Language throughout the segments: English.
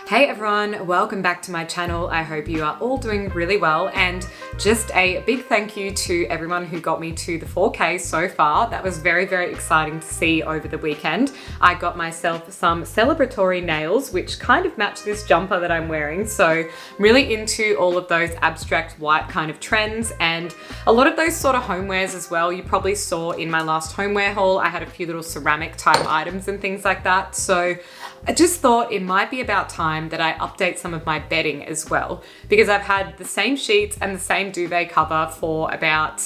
Hey everyone, welcome back to my channel. I hope you are all doing really well, and just a big thank you to everyone who got me to the 4K so far. That was very, very exciting to see over the weekend. I got myself some celebratory nails, which kind of match this jumper that I'm wearing. So I'm really into all of those abstract white kind of trends and a lot of those sort of homewares as well. You probably saw in my last homeware haul, I had a few little ceramic type items and things like that. So I just thought it might be about time that I update some of my bedding as well, because I've had the same sheets and the same duvet cover for about,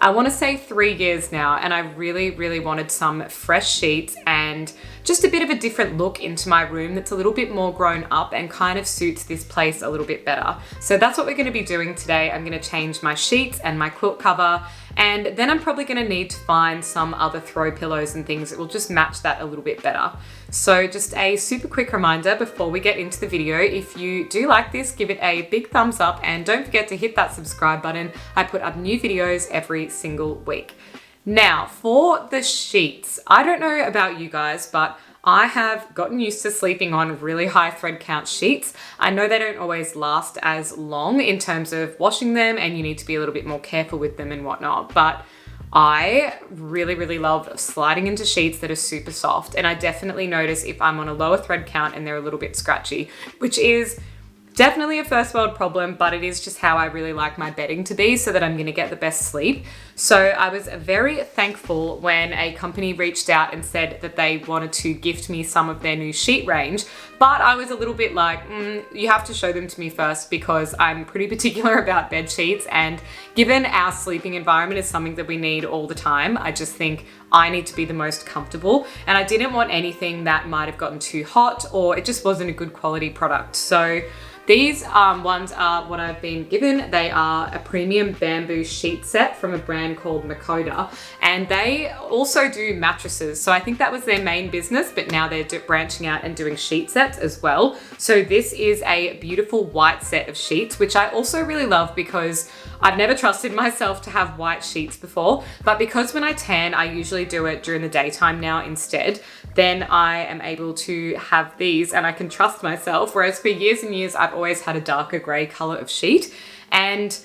I want to say 3 years now, and I really, really wanted some fresh sheets and just a bit of a different look into my room that's a little bit more grown up and kind of suits this place a little bit better. So that's what we're going to be doing today. I'm going to change my sheets and my quilt cover, and then I'm probably going to need to find some other throw pillows and things that will just match that a little bit better. So just a super quick reminder before we get into the video, if you do like this, give it a big thumbs up and don't forget to hit that subscribe button. I put up new videos every single week. Now for the sheets, I don't know about you guys, but I have gotten used to sleeping on really high thread count sheets. I know they don't always last as long in terms of washing them, and you need to be a little bit more careful with them and whatnot, but I really, really love sliding into sheets that are super soft. And I definitely notice if I'm on a lower thread count and they're a little bit scratchy, which is definitely a first world problem, but it is just how I really like my bedding to be so that I'm going to get the best sleep. So I was very thankful when a company reached out and said that they wanted to gift me some of their new sheet range, but I was a little bit like, you have to show them to me first, because I'm pretty particular about bed sheets, and given our sleeping environment is something that we need all the time, I just think I need to be the most comfortable, and I didn't want anything that might have gotten too hot or it just wasn't a good quality product. So these ones are what I've been given. They are a premium bamboo sheet set from a brand called Makeover, and they also do mattresses. So I think that was their main business, but now they're branching out and doing sheet sets as well. So this is a beautiful white set of sheets, which I also really love because I've never trusted myself to have white sheets before, but because when I tan, I usually do it during the daytime now instead, then I am able to have these and I can trust myself. Whereas for years and years, I've always had a darker gray color of sheet. And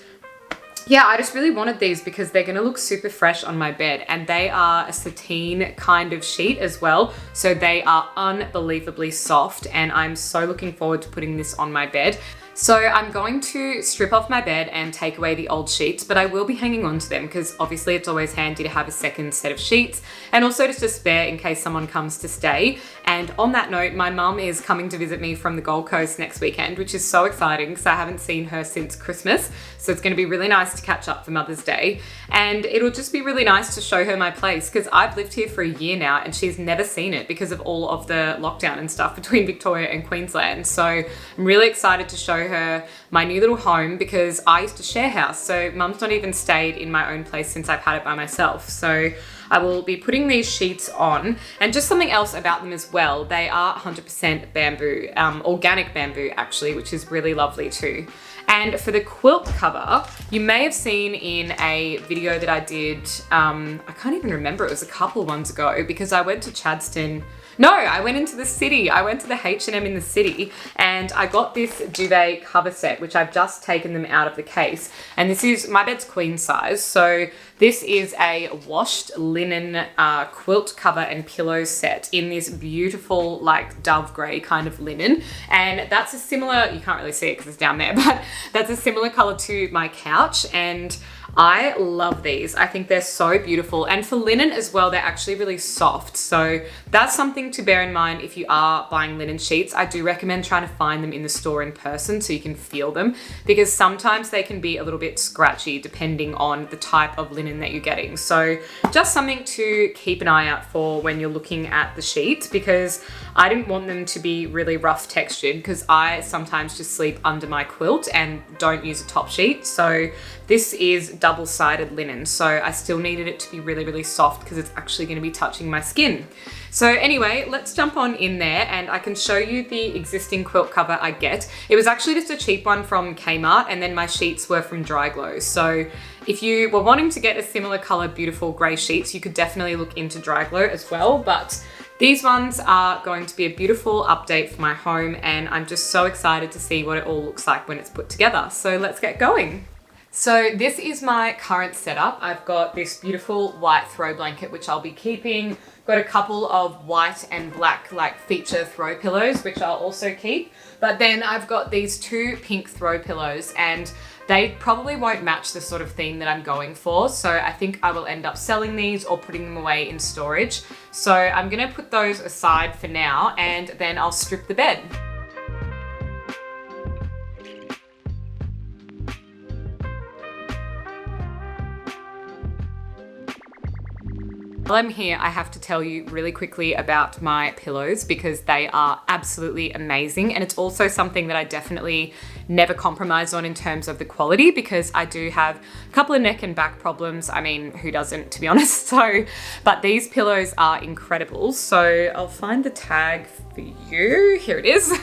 yeah, I just really wanted these because they're gonna look super fresh on my bed, and they are a sateen kind of sheet as well. So they are unbelievably soft, and I'm so looking forward to putting this on my bed. So I'm going to strip off my bed and take away the old sheets, but I will be hanging on to them because obviously it's always handy to have a second set of sheets, and also just a spare in case someone comes to stay. And on that note, my mum is coming to visit me from the Gold Coast next weekend, which is so exciting because I haven't seen her since Christmas. So it's going to be really nice to catch up for Mother's Day, and it'll just be really nice to show her my place because I've lived here for a year now and she's never seen it because of all of the lockdown and stuff between Victoria and Queensland. So I'm really excited to show her my new little home because I used to share house. So mum's not even stayed in my own place since I've had it by myself. So I will be putting these sheets on, and just something else about them as well. They are 100% bamboo, organic bamboo actually, which is really lovely too. And for the quilt cover, you may have seen in a video that I did, I can't even remember, it was a couple ones ago because I went to Chadstone. No, I went into the city. I went to the H&M in the city and I got this duvet cover set, which I've just taken them out of the case. And this is, my bed's queen size. So this is a washed linen quilt cover and pillow set in this beautiful like dove gray kind of linen. And that's a similar, you can't really see it because it's down there, but that's a similar color to my couch. And I love these. I think they're so beautiful. And for linen as well, they're actually really soft. So that's something to bear in mind if you are buying linen sheets. I do recommend trying to find them in the store in person so you can feel them, because sometimes they can be a little bit scratchy depending on the type of linen that you're getting. So just something to keep an eye out for when you're looking at the sheets, because I didn't want them to be really rough textured because I sometimes just sleep under my quilt and don't use a top sheet. So this is double-sided linen, so I still needed it to be really, really soft because it's actually going to be touching my skin. So anyway, let's jump on in there and I can show you the existing quilt cover I get. It was actually just a cheap one from Kmart, and then my sheets were from Dry Glow. So If you were wanting to get a similar color, beautiful gray sheets, you could definitely look into Dry Glow as well. But these ones are going to be a beautiful update for my home, and I'm just so excited to see what it all looks like when it's put together. So let's get going. So this is my current setup. I've got this beautiful white throw blanket, which I'll be keeping. Got a couple of white and black like feature throw pillows, which I'll also keep. But then I've got these two pink throw pillows, and they probably won't match the sort of theme that I'm going for. So I think I will end up selling these or putting them away in storage. So I'm gonna put those aside for now, and then I'll strip the bed. While I'm here, I have to tell you really quickly about my pillows because they are absolutely amazing, and it's also something that I definitely never compromise on in terms of the quality because I do have a couple of neck and back problems. I mean, who doesn't, to be honest? So, but these pillows are incredible. So I'll find the tag for you. Here it is.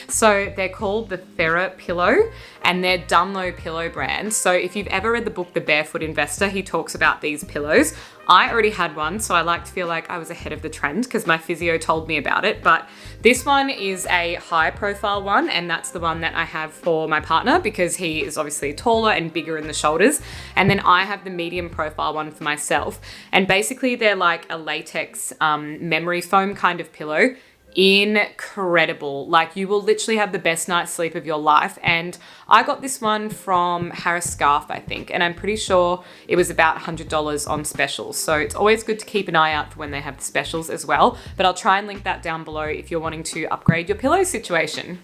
So they're called the Therapillow, and they're Dunlopillo brand. So if you've ever read the book The Barefoot Investor, he talks about these pillows. I already had one, so I like to feel like I was ahead of the trend because my physio told me about it. But this one is a high profile one, and that's the one that I have for my partner because he is obviously taller and bigger in the shoulders. And then I have the medium profile one for myself. And basically they're like a latex memory foam kind of pillow. Incredible. Like, you will literally have the best night's sleep of your life. And I got this one from Harris Scarf, I think, and I'm pretty sure it was about $100 on specials. So it's always good to keep an eye out for when they have the specials as well. But I'll try and link that down below if you're wanting to upgrade your pillow situation.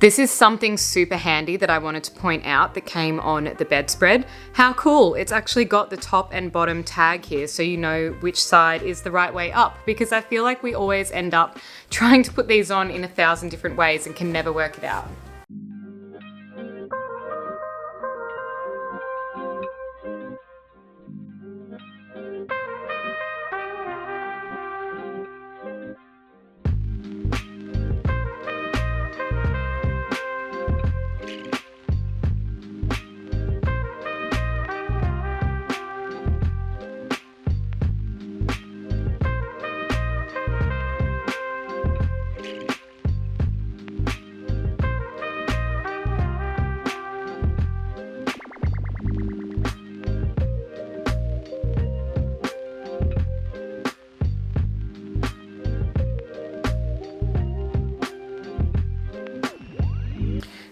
This is something super handy that I wanted to point out that came on the bedspread. How cool, it's actually got the top and bottom tag here so you know which side is the right way up, because I feel like we always end up trying to put these on in 1,000 different ways and can never work it out.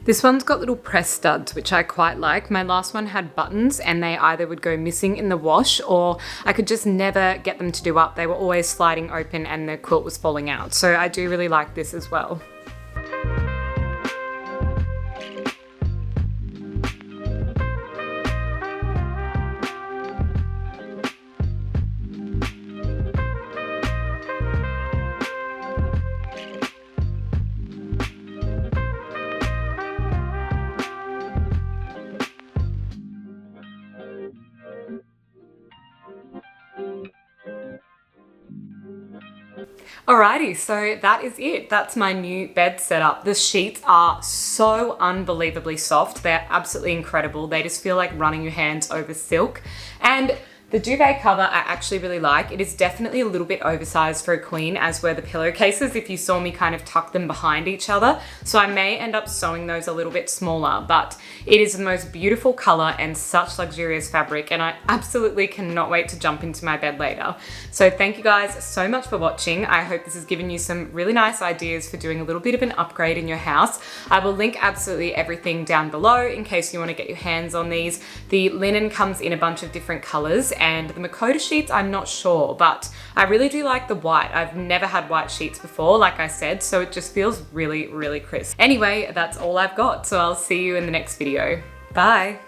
This one's got little press studs, which I quite like. My last one had buttons and they either would go missing in the wash or I could just never get them to do up. They were always sliding open and the quilt was falling out. So I do really like this as well. Alrighty, so that is it. That's my new bed setup. The sheets are so unbelievably soft. They're absolutely incredible. They just feel like running your hands over silk. And the duvet cover I actually really like. It is definitely a little bit oversized for a queen, as were the pillowcases if you saw me kind of tuck them behind each other. So I may end up sewing those a little bit smaller, but it is the most beautiful color and such luxurious fabric, and I absolutely cannot wait to jump into my bed later. So thank you guys so much for watching. I hope this has given you some really nice ideas for doing a little bit of an upgrade in your house. I will link absolutely everything down below in case you want to get your hands on these. The linen comes in a bunch of different colors, and the makeover sheets, I'm not sure, but I really do like the white. I've never had white sheets before, like I said, so it just feels really, really crisp. Anyway, that's all I've got, so I'll see you in the next video. Bye.